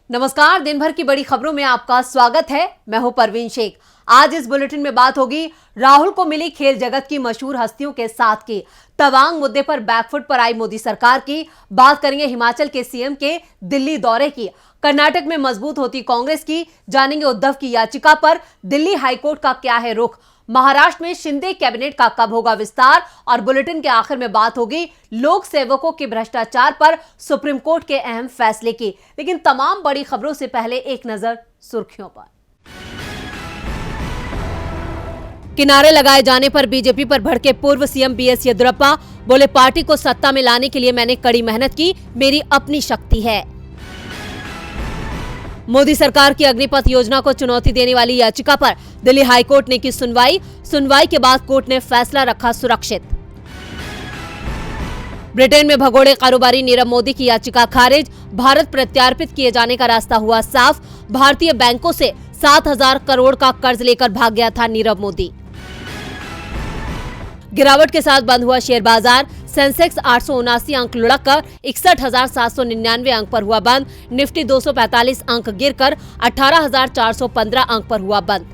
नमस्कार, दिन भर की बड़ी खबरों में आपका स्वागत है। मैं हूं परवीन शेख। आज इस बुलेटिन में बात होगी राहुल को मिली खेल जगत की मशहूर हस्तियों के साथ की तवांग मुद्दे पर बैकफुट पर आई मोदी सरकार की। बात करेंगे हिमाचल के सीएम के दिल्ली दौरे की। कर्नाटक में मजबूत होती कांग्रेस की। जानेंगे उद्धव की याचिका पर दिल्ली हाईकोर्ट का क्या है रुख। महाराष्ट्र में शिंदे कैबिनेट का कब होगा विस्तार। और बुलेटिन के आखिर में बात होगी लोक सेवकों के भ्रष्टाचार पर सुप्रीम कोर्ट के अहम फैसले की। लेकिन तमाम बड़ी खबरों से पहले एक नजर सुर्खियों पर। किनारे लगाए जाने पर बीजेपी पर भड़के पूर्व सीएम बीएस येदियुरप्पा। बोले, पार्टी को सत्ता में लाने के लिए मैंने कड़ी मेहनत की, मेरी अपनी शक्ति है। मोदी सरकार की अग्निपथ योजना को चुनौती देने वाली याचिका पर दिल्ली हाईकोर्ट ने की सुनवाई के बाद कोर्ट ने फैसला रखा सुरक्षित। ब्रिटेन में भगोड़े कारोबारी नीरव मोदी की याचिका खारिज। भारत प्रत्यार्पित किए जाने का रास्ता हुआ साफ। भारतीय बैंकों से 7,000 करोड़ का कर्ज लेकर भाग गया था नीरव मोदी। गिरावट के साथ बंद हुआ शेयर बाजार। सेंसेक्स 879 अंक लुढ़ककर 61,799 अंक पर हुआ बंद। निफ्टी 245 अंक गिरकर 18,415 अंक पर हुआ बंद।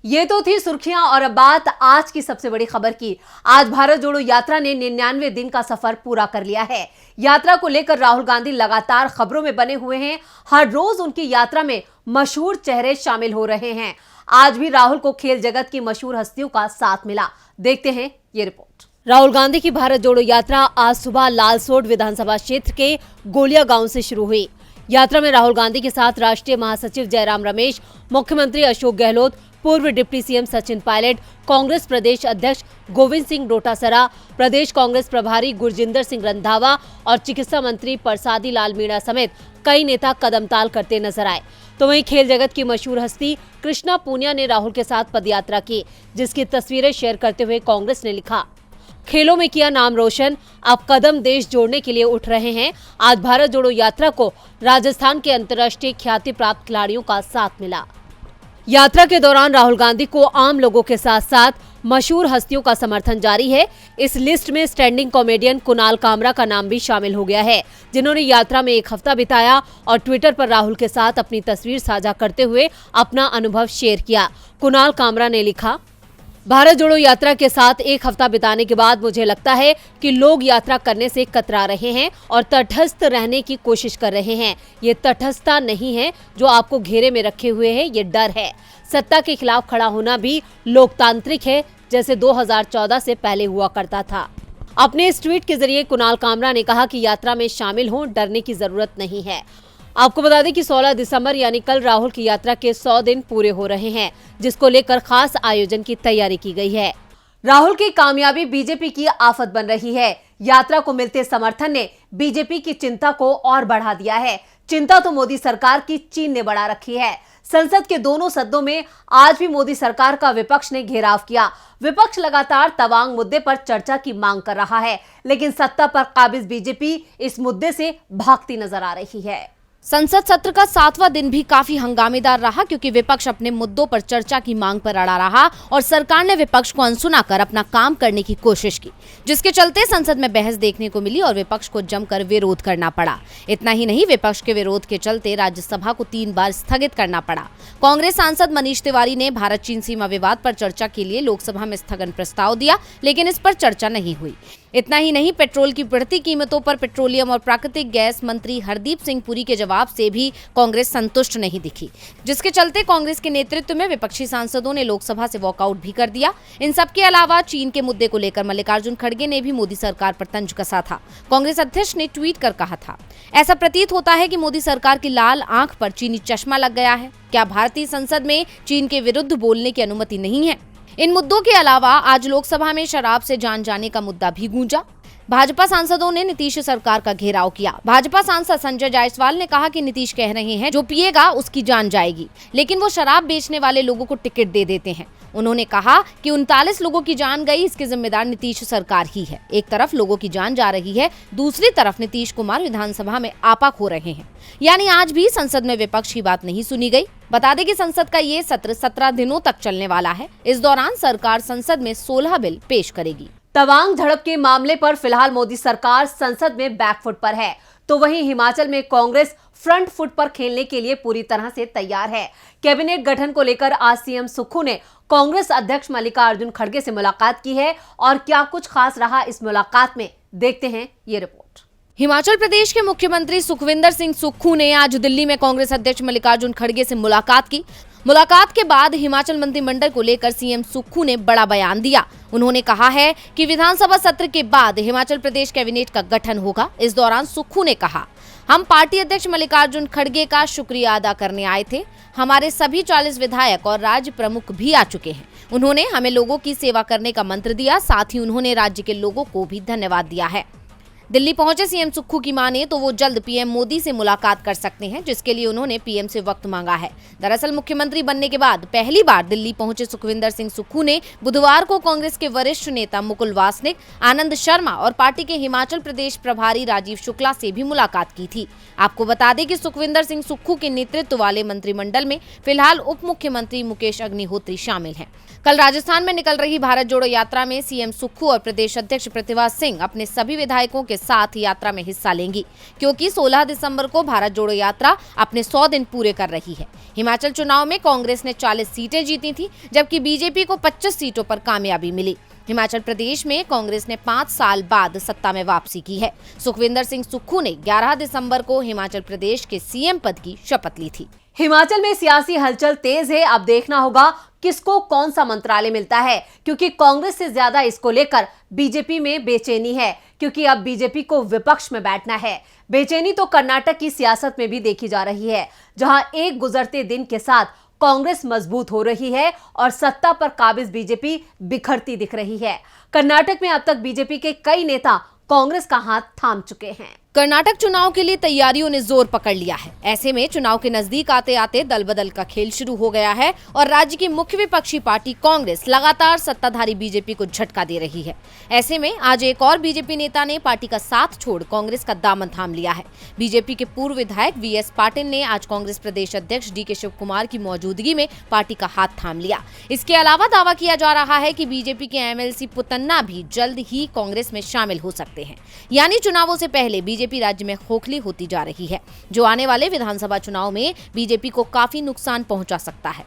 ये तो थी सुर्खियां और अब बात आज की सबसे बड़ी खबर की। आज भारत जोड़ो यात्रा ने 99 दिन का सफर पूरा कर लिया है। यात्रा को लेकर राहुल गांधी लगातार खबरों में बने हुए हैं। हर रोज उनकी यात्रा में मशहूर चेहरे शामिल हो रहे हैं। आज भी राहुल को खेल जगत की मशहूर हस्तियों का साथ मिला। देखते हैं ये रिपोर्ट। राहुल गांधी की भारत जोड़ो यात्रा आज सुबह लालसोट विधानसभा क्षेत्र के गोलिया गांव से शुरू हुई। यात्रा में राहुल गांधी के साथ राष्ट्रीय महासचिव जयराम रमेश, मुख्यमंत्री अशोक गहलोत, पूर्व डिप्टी सीएम सचिन पायलट, कांग्रेस प्रदेश अध्यक्ष गोविंद सिंह डोटासरा, प्रदेश कांग्रेस प्रभारी गुरजिंदर सिंह रंधावा और चिकित्सा मंत्री परसादी लाल मीणा समेत कई नेता कदमताल करते नजर आए। तो वहीं खेल जगत की मशहूर हस्ती कृष्णा पूनिया ने राहुल के साथ पदयात्रा की, जिसकी तस्वीरें शेयर करते हुए कांग्रेस ने लिखा, खेलों में किया नाम रोशन, अब कदम देश जोड़ने के लिए उठ रहे हैं। आज भारत जोड़ो यात्रा को राजस्थान के अंतर्राष्ट्रीय ख्याति प्राप्त खिलाड़ियों का साथ मिला। यात्रा के दौरान राहुल गांधी को आम लोगों के साथ साथ मशहूर हस्तियों का समर्थन जारी है। इस लिस्ट में स्टैंडिंग कॉमेडियन कुणाल कामरा का नाम भी शामिल हो गया है, जिन्होंने यात्रा में एक हफ्ता बिताया और ट्विटर पर राहुल के साथ अपनी तस्वीर साझा करते हुए अपना अनुभव शेयर किया। कुणाल कामरा ने लिखा, भारत जोड़ो यात्रा के साथ एक हफ्ता बिताने के बाद मुझे लगता है कि लोग यात्रा करने से कतरा रहे हैं और तटस्थ रहने की कोशिश कर रहे हैं। ये तटस्थता नहीं है जो आपको घेरे में रखे हुए है, ये डर है। सत्ता के खिलाफ खड़ा होना भी लोकतांत्रिक है, जैसे 2014 से पहले हुआ करता था। अपने इस ट्वीट के जरिए कुणाल कामरा ने कहा कि यात्रा में शामिल हों, डरने की जरूरत नहीं है। आपको बता दें कि 16 दिसंबर यानी कल राहुल की यात्रा के 100 दिन पूरे हो रहे हैं, जिसको लेकर खास आयोजन की तैयारी की गई है। राहुल की कामयाबी बीजेपी की आफत बन रही है। यात्रा को मिलते समर्थन ने बीजेपी की चिंता को और बढ़ा दिया है। चिंता तो मोदी सरकार की चीन ने बढ़ा रखी है। संसद के दोनों सदनों में आज भी मोदी सरकार का विपक्ष ने घेराव किया। विपक्ष लगातार तवांग मुद्दे पर चर्चा की मांग कर रहा है, लेकिन सत्ता पर काबिज बीजेपी इस मुद्दे से भागती नजर आ रही है। संसद सत्र का 7वां दिन भी काफी हंगामेदार रहा, क्योंकि विपक्ष अपने मुद्दों पर चर्चा की मांग पर अड़ा रहा और सरकार ने विपक्ष को अनसुना कर अपना काम करने की कोशिश की, जिसके चलते संसद में बहस देखने को मिली और विपक्ष को जमकर विरोध करना पड़ा। इतना ही नहीं, विपक्ष के विरोध के चलते राज्यसभा को 3 बार स्थगित करना पड़ा। कांग्रेस सांसद मनीष तिवारी ने भारत चीन सीमा विवाद पर चर्चा के लिए लोकसभा में स्थगन प्रस्ताव दिया, लेकिन इस पर चर्चा नहीं हुई। इतना ही नहीं, पेट्रोल की बढ़ती कीमतों पर पेट्रोलियम और प्राकृतिक गैस मंत्री हरदीप सिंह पुरी के जवाब से भी कांग्रेस संतुष्ट नहीं दिखी, जिसके चलते कांग्रेस के नेतृत्व में विपक्षी सांसदों ने लोकसभा से वॉकआउट भी कर दिया। इन सब के अलावा चीन के मुद्दे को लेकर मल्लिकार्जुन खड़गे ने भी मोदी सरकार पर तंज कसा था। कांग्रेस अध्यक्ष ने ट्वीट कर कहा था, ऐसा प्रतीत होता है कि मोदी सरकार की लाल आंख पर चीनी चश्मा लग गया है। क्या भारतीय संसद में चीन के विरुद्ध बोलने की अनुमति नहीं है? इन मुद्दों के अलावा आज लोकसभा में शराब से जान जाने का मुद्दा भी गूंजा। भाजपा सांसदों ने नीतीश सरकार का घेराव किया। भाजपा सांसद संजय जायसवाल ने कहा कि नीतीश कह रहे हैं जो पिएगा उसकी जान जाएगी, लेकिन वो शराब बेचने वाले लोगों को टिकट दे देते हैं। उन्होंने कहा कि 39 लोगों की जान गई, इसके जिम्मेदार नीतीश सरकार ही है। एक तरफ लोगों की जान जा रही है, दूसरी तरफ नीतीश कुमार विधानसभा में आपा खो रहे हैं। यानी आज भी संसद में विपक्ष की बात नहीं सुनी गई। बता दें कि संसद का ये सत्र 17 दिनों तक चलने वाला है। इस दौरान सरकार संसद में 16 बिल पेश करेगी। तवांग झड़प के मामले पर फिलहाल मोदी सरकार संसद में बैकफुट पर है। तो वहीं हिमाचल में कांग्रेस फ्रंट फुट पर खेलने के लिए पूरी तरह से तैयार है। कैबिनेट गठन को लेकर आज सीएम सुक्खू ने कांग्रेस अध्यक्ष मल्लिकार्जुन खड़गे से मुलाकात की है और क्या कुछ खास रहा इस मुलाकात में, देखते हैं ये रिपोर्ट। हिमाचल प्रदेश के मुख्यमंत्री सुखविंदर सिंह सुक्खू ने आज दिल्ली में कांग्रेस अध्यक्ष मल्लिकार्जुन खड़गे से मुलाकात की। मुलाकात के बाद हिमाचल मंत्रिमंडल को लेकर सीएम सुक्खू ने बड़ा बयान दिया। उन्होंने कहा है कि विधानसभा सत्र के बाद हिमाचल प्रदेश कैबिनेट का गठन होगा। इस दौरान सुक्खू ने कहा, हम पार्टी अध्यक्ष मल्लिकार्जुन खड़गे का शुक्रिया अदा करने आए थे। हमारे सभी 40 विधायक और राज्य प्रमुख भी आ चुके हैं। उन्होंने हमें लोगों की सेवा करने का मंत्र दिया, साथ ही उन्होंने राज्य के लोगों को भी धन्यवाद दिया है। दिल्ली पहुंचे सीएम सुक्खू की माने तो वो जल्द पीएम मोदी से मुलाकात कर सकते हैं, जिसके लिए उन्होंने पीएम से वक्त मांगा है। दरअसल मुख्यमंत्री बनने के बाद पहली बार दिल्ली पहुंचे सुखविंदर सिंह सुक्खू ने बुधवार को कांग्रेस के वरिष्ठ नेता मुकुल वासनिक, आनंद शर्मा और पार्टी के हिमाचल प्रदेश प्रभारी राजीव शुक्ला से भी मुलाकात की थी। आपको बता दें कि सुखविंदर सिंह सुक्खू के नेतृत्व वाले मंत्रिमंडल में फिलहाल उप मुख्यमंत्री मुकेश अग्निहोत्री शामिल हैं। कल राजस्थान में निकल रही भारत जोड़ो यात्रा में सीएम सुक्खू और प्रदेश अध्यक्ष प्रतिभा सिंह अपने सभी विधायकों के साथ यात्रा में हिस्सा लेंगी, क्योंकि 16 दिसंबर को भारत जोड़ो यात्रा अपने 100 दिन पूरे कर रही है। हिमाचल चुनाव में कांग्रेस ने 40 सीटें जीती थी, जबकि बीजेपी को 25 सीटों पर कामयाबी मिली। हिमाचल प्रदेश में कांग्रेस ने 5 साल बाद सत्ता में वापसी की है। सुखविंदर सिंह सुक्खू ने 11 दिसंबर को हिमाचल प्रदेश के सीएम पद की शपथ ली थी। हिमाचल में सियासी हलचल तेज है। अब देखना होगा किसको कौन सा मंत्रालय मिलता है, क्योंकि कांग्रेस से ज्यादा इसको लेकर बीजेपी में बेचैनी है, क्योंकि अब बीजेपी को विपक्ष में बैठना है। बेचैनी तो कर्नाटक की सियासत में भी देखी जा रही है, जहां एक गुजरते दिन के साथ कांग्रेस मजबूत हो रही है और सत्ता पर काबिज बीजेपी बिखरती दिख रही है। कर्नाटक में अब तक बीजेपी के कई नेता कांग्रेस का हाथ थाम चुके हैं। कर्नाटक चुनाव के लिए तैयारियों ने जोर पकड़ लिया है। ऐसे में चुनाव के नजदीक आते आते दल बदल का खेल शुरू हो गया है और राज्य की मुख्य विपक्षी पार्टी कांग्रेस लगातार सत्ताधारी बीजेपी को झटका दे रही है। ऐसे में आज एक और बीजेपी नेता ने पार्टी का साथ छोड़ कांग्रेस का दामन थाम लिया है। बीजेपी के पूर्व विधायक वीएस पाटिल ने आज कांग्रेस प्रदेश अध्यक्ष डीके शिव कुमार की मौजूदगी में पार्टी का हाथ थाम लिया। इसके अलावा दावा किया जा रहा है कि बीजेपी के एमएलसी पुतन्ना भी जल्द ही कांग्रेस में शामिल हो सकते हैं। यानी चुनावों से पहले बीजेपी राज्य में खोखली होती जा रही है, जो आने वाले विधानसभा चुनाव में बीजेपी को काफी नुकसान पहुंचा सकता है।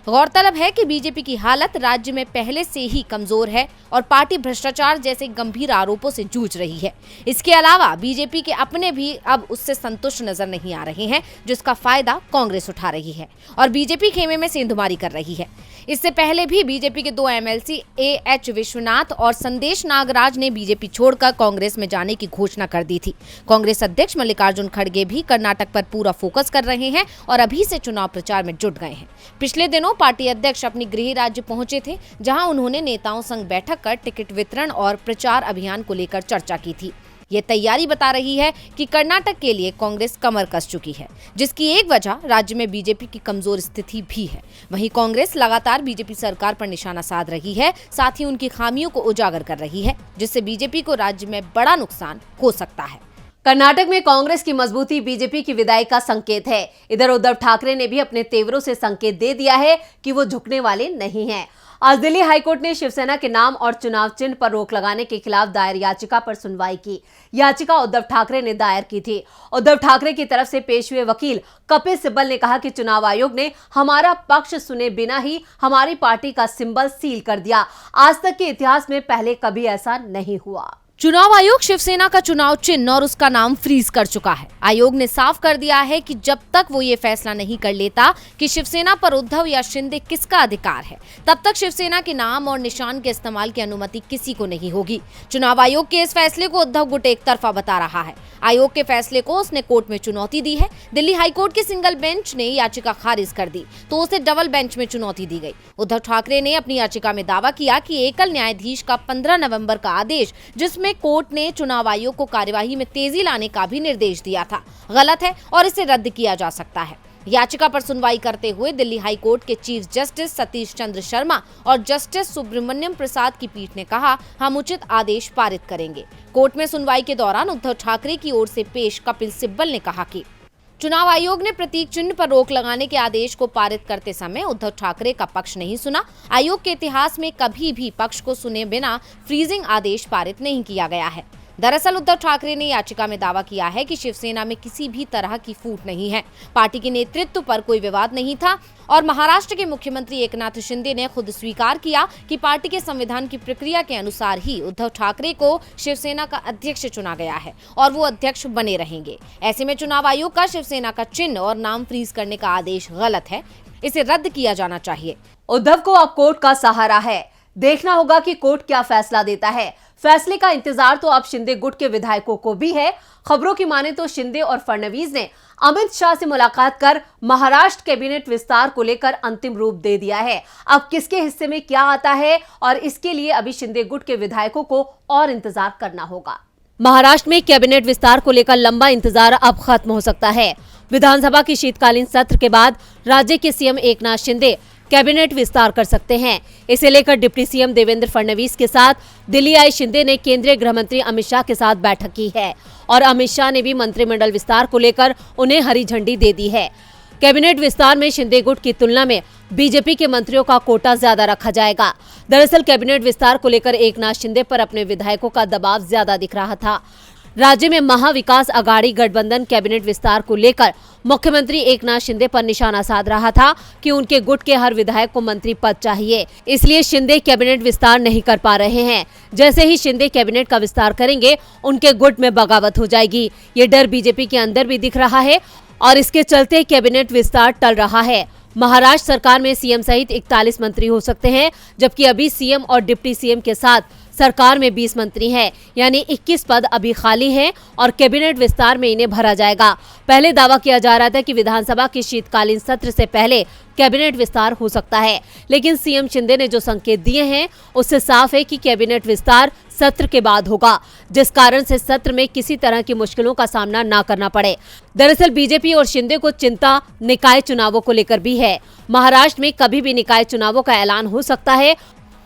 गौरतलब है कि बीजेपी की हालत राज्य में पहले से ही कमजोर है और पार्टी भ्रष्टाचार जैसे गंभीर आरोपों से जूझ रही है। इसके अलावा बीजेपी के अपने भी अब उससे संतुष्ट नजर नहीं आ रहे हैं, जिसका फायदा कांग्रेस उठा रही है और बीजेपी खेमे में सेंधमारी कर रही है। इससे पहले भी बीजेपी के 2 एमएलसी एएच विश्वनाथ और संदेश नागराज ने बीजेपी छोड़कर कांग्रेस में जाने की घोषणा कर दी थी। कांग्रेस अध्यक्ष मल्लिकार्जुन खड़गे भी कर्नाटक पर पूरा फोकस कर रहे हैं और अभी से चुनाव प्रचार में जुट गए हैं। पिछले दिनों पार्टी अध्यक्ष अपनी गृह राज्य पहुंचे थे, जहां उन्होंने नेताओं संग बैठक कर टिकट वितरण और प्रचार अभियान को लेकर चर्चा की थी। ये तैयारी बता रही है कि कर्नाटक के लिए कांग्रेस कमर कस चुकी है, जिसकी एक वजह राज्य में बीजेपी की कमजोर स्थिति भी है। वहीं कांग्रेस लगातार बीजेपी सरकार पर निशाना साध रही है, साथ ही उनकी खामियों को उजागर कर रही है, जिससे बीजेपी को राज्य में बड़ा नुकसान हो सकता है। कर्नाटक में कांग्रेस की मजबूती बीजेपी की विदाई का संकेत है। इधर उद्धव ठाकरे ने भी अपने तेवरों से संकेत दे दिया है कि वो झुकने वाले नहीं हैं। आज दिल्ली हाईकोर्ट ने शिवसेना के नाम और चुनाव चिन्ह पर रोक लगाने के खिलाफ दायर याचिका पर सुनवाई की। याचिका उद्धव ठाकरे ने दायर की थी। उद्धव ठाकरे की तरफ से पेश हुए वकील कपिल सिब्बल ने कहा कि चुनाव आयोग ने हमारा पक्ष सुने बिना ही हमारी पार्टी का सिंबल सील कर दिया। आज तक के इतिहास में पहले कभी ऐसा नहीं हुआ। चुनाव आयोग शिवसेना का चुनाव चिन्ह और उसका नाम फ्रीज कर चुका है। आयोग ने साफ कर दिया है कि जब तक वो ये फैसला नहीं कर लेता कि शिवसेना पर उद्धव या शिंदे किसका अधिकार है, तब तक शिवसेना के नाम और निशान के इस्तेमाल की अनुमति किसी को नहीं होगी। चुनाव आयोग के इस फैसले को उद्धव गुट एक तरफा बता रहा है। आयोग के फैसले को उसने कोर्ट में चुनौती दी है। दिल्ली हाईकोर्ट की सिंगल बेंच ने याचिका खारिज कर दी तो उसे डबल बेंच में चुनौती दी गई। उद्धव ठाकरे ने अपनी याचिका में दावा किया कि एकल न्यायाधीश का 15 नवंबर का आदेश, जिसमें कोर्ट ने चुनाव आयोग को कार्यवाही में तेजी लाने का भी निर्देश दिया था, गलत है और इसे रद्द किया जा सकता है। याचिका पर सुनवाई करते हुए दिल्ली हाई कोर्ट के चीफ जस्टिस सतीश चंद्र शर्मा और जस्टिस सुब्रमण्यम प्रसाद की पीठ ने कहा, हम उचित आदेश पारित करेंगे। कोर्ट में सुनवाई के दौरान उद्धव ठाकरे की ओर से पेश कपिल सिब्बल ने कहा कि चुनाव आयोग ने प्रतीक चिन्ह पर रोक लगाने के आदेश को पारित करते समय उद्धव ठाकरे का पक्ष नहीं सुना। आयोग के इतिहास में कभी भी पक्ष को सुने बिना फ्रीजिंग आदेश पारित नहीं किया गया है। दरअसल उद्धव ठाकरे ने याचिका में दावा किया है कि शिवसेना में किसी भी तरह की फूट नहीं है, पार्टी के नेतृत्व पर कोई विवाद नहीं था और महाराष्ट्र के मुख्यमंत्री एकनाथ शिंदे ने खुद स्वीकार किया कि पार्टी के संविधान की प्रक्रिया के अनुसार ही उद्धव ठाकरे को शिवसेना का अध्यक्ष चुना गया है और वो अध्यक्ष बने रहेंगे। ऐसे में चुनाव आयोग का शिवसेना का चिन्ह और नाम फ्रीज करने का आदेश गलत है, इसे रद्द किया जाना चाहिए। उद्धव को अब कोर्ट का सहारा है, देखना होगा कि कोर्ट क्या फैसला देता है। फैसले का इंतजार तो अब शिंदे गुट के विधायकों को भी है। खबरों की माने तो शिंदे और फडणवीस ने अमित शाह से मुलाकात कर महाराष्ट्र कैबिनेट विस्तार को लेकर अंतिम रूप दे दिया है। अब किसके हिस्से में क्या आता है और इसके लिए अभी शिंदे गुट के विधायकों को और इंतजार करना होगा। महाराष्ट्र में कैबिनेट विस्तार को लेकर लंबा इंतजार अब खत्म हो सकता है। विधानसभा की शीतकालीन सत्र के बाद राज्य के सीएम एकनाथ शिंदे कैबिनेट विस्तार कर सकते हैं। इसे लेकर डिप्टी सीएम देवेंद्र फडणवीस के साथ दिल्ली आए शिंदे ने केंद्रीय गृह मंत्री अमित शाह के साथ बैठक की है और अमित शाह ने भी मंत्रिमंडल विस्तार को लेकर उन्हें हरी झंडी दे दी है। कैबिनेट विस्तार में शिंदे गुट की तुलना में बीजेपी के मंत्रियों का कोटा ज्यादा रखा जाएगा। दरअसल कैबिनेट विस्तार को लेकर एकनाथ शिंदे पर अपने विधायकों का दबाव ज्यादा दिख रहा था। राज्य में महाविकास आघाड़ी गठबंधन कैबिनेट विस्तार को लेकर मुख्यमंत्री एकनाथ शिंदे पर निशाना साध रहा था कि उनके गुट के हर विधायक को मंत्री पद चाहिए, इसलिए शिंदे कैबिनेट विस्तार नहीं कर पा रहे हैं। जैसे ही शिंदे कैबिनेट का विस्तार करेंगे, उनके गुट में बगावत हो जाएगी। ये डर बीजेपी के अंदर भी दिख रहा है और इसके चलते कैबिनेट विस्तार टल रहा है। महाराष्ट्र सरकार में सीएम सहित 41 मंत्री हो सकते हैं, जबकि अभी सीएम और डिप्टी सीएम के साथ सरकार में 20 मंत्री हैं, यानी 21 पद अभी खाली हैं और कैबिनेट विस्तार में इन्हें भरा जाएगा। पहले दावा किया जा रहा था कि विधानसभा के शीतकालीन सत्र से पहले कैबिनेट विस्तार हो सकता है, लेकिन सीएम शिंदे ने जो संकेत दिए हैं उससे साफ है कि कैबिनेट विस्तार सत्र के बाद होगा, जिस कारण से सत्र में किसी तरह की मुश्किलों का सामना ना करना पड़े। दरअसल बीजेपी और शिंदे को चिंता निकाय चुनावों को लेकर भी है। महाराष्ट्र में कभी भी निकाय चुनावों का ऐलान हो सकता है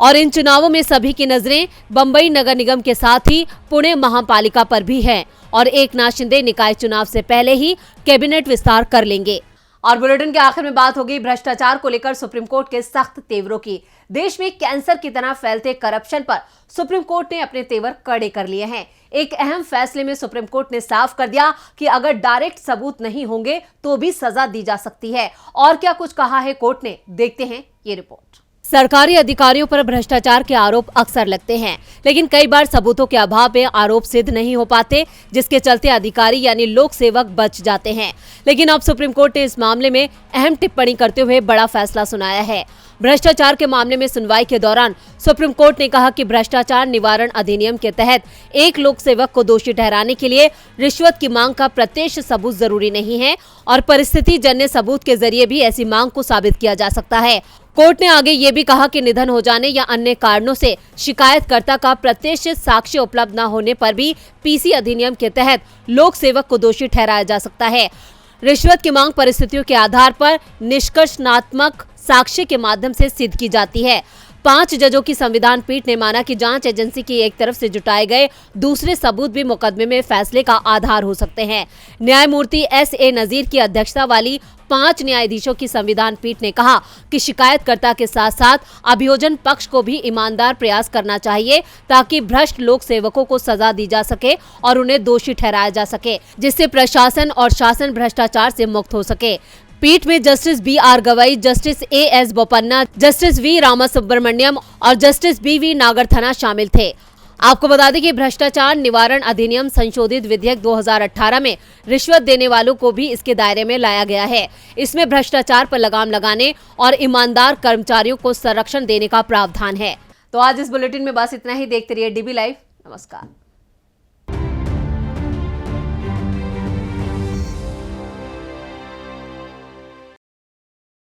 और इन चुनावों में सभी की नजरें बंबई नगर निगम के साथ ही पुणे महापालिका पर भी है और एकनाथ शिंदे निकाय चुनाव से पहले ही कैबिनेट विस्तार कर लेंगे। और बुलेटिन के आखिर में बात होगी भ्रष्टाचार को लेकर सुप्रीम कोर्ट के सख्त तेवरों की। देश में कैंसर की तरह फैलते करप्शन पर सुप्रीम कोर्ट ने अपने तेवर कड़े कर लिए हैं। एक अहम फैसले में सुप्रीम कोर्ट ने साफ कर दिया कि अगर डायरेक्ट सबूत नहीं होंगे तो भी सजा दी जा सकती है। और क्या कुछ कहा है कोर्ट ने, देखते हैं ये रिपोर्ट। सरकारी अधिकारियों पर भ्रष्टाचार के आरोप अक्सर लगते हैं, लेकिन कई बार सबूतों के अभाव में आरोप सिद्ध नहीं हो पाते, जिसके चलते अधिकारी यानी लोक सेवक बच जाते हैं। लेकिन अब सुप्रीम कोर्ट ने इस मामले में अहम टिप्पणी करते हुए बड़ा फैसला सुनाया है। भ्रष्टाचार के मामले में सुनवाई के दौरान सुप्रीम कोर्ट ने कहा कि भ्रष्टाचार निवारण अधिनियम के तहत एक लोक सेवक को दोषी ठहराने के लिए रिश्वत की मांग का प्रत्यक्ष सबूत जरूरी नहीं है और परिस्थिति जन्य सबूत के जरिए भी ऐसी मांग को साबित किया जा सकता है। कोर्ट ने आगे ये भी कहा कि निधन हो जाने या अन्य कारणों से शिकायतकर्ता का प्रत्यक्ष साक्ष्य उपलब्ध न होने पर भी पीसी अधिनियम के तहत लोक सेवक को दोषी ठहराया जा सकता है। रिश्वत की मांग परिस्थितियों के आधार पर निष्कर्षणात्मक साक्ष्य के माध्यम से सिद्ध की जाती है। 5 जजों की संविधान पीठ ने माना कि जांच एजेंसी की एक तरफ से जुटाए गए दूसरे सबूत भी मुकदमे में फैसले का आधार हो सकते हैं। न्यायमूर्ति S.A. नजीर की अध्यक्षता वाली 5 न्यायाधीशों की संविधान पीठ ने कहा कि शिकायतकर्ता के साथ साथ अभियोजन पक्ष को भी ईमानदार प्रयास करना चाहिए ताकि भ्रष्ट लोक सेवकों को सजा दी जा सके और उन्हें दोषी ठहराया जा सके, जिससे प्रशासन और शासन भ्रष्टाचार से मुक्त हो सके। पीठ में justice B.R. Gavai, justice A.S. Bopanna, justice V. Ramasubramaniam और जस्टिस B.V. नागरथना शामिल थे। आपको बता दें कि भ्रष्टाचार निवारण अधिनियम संशोधित विधेयक 2018 में रिश्वत देने वालों को भी इसके दायरे में लाया गया है। इसमें भ्रष्टाचार पर लगाम लगाने और ईमानदार कर्मचारियों को संरक्षण देने का प्रावधान है। तो आज इस बुलेटिन में बस इतना ही। देखते रहिए DB लाइव। नमस्कार।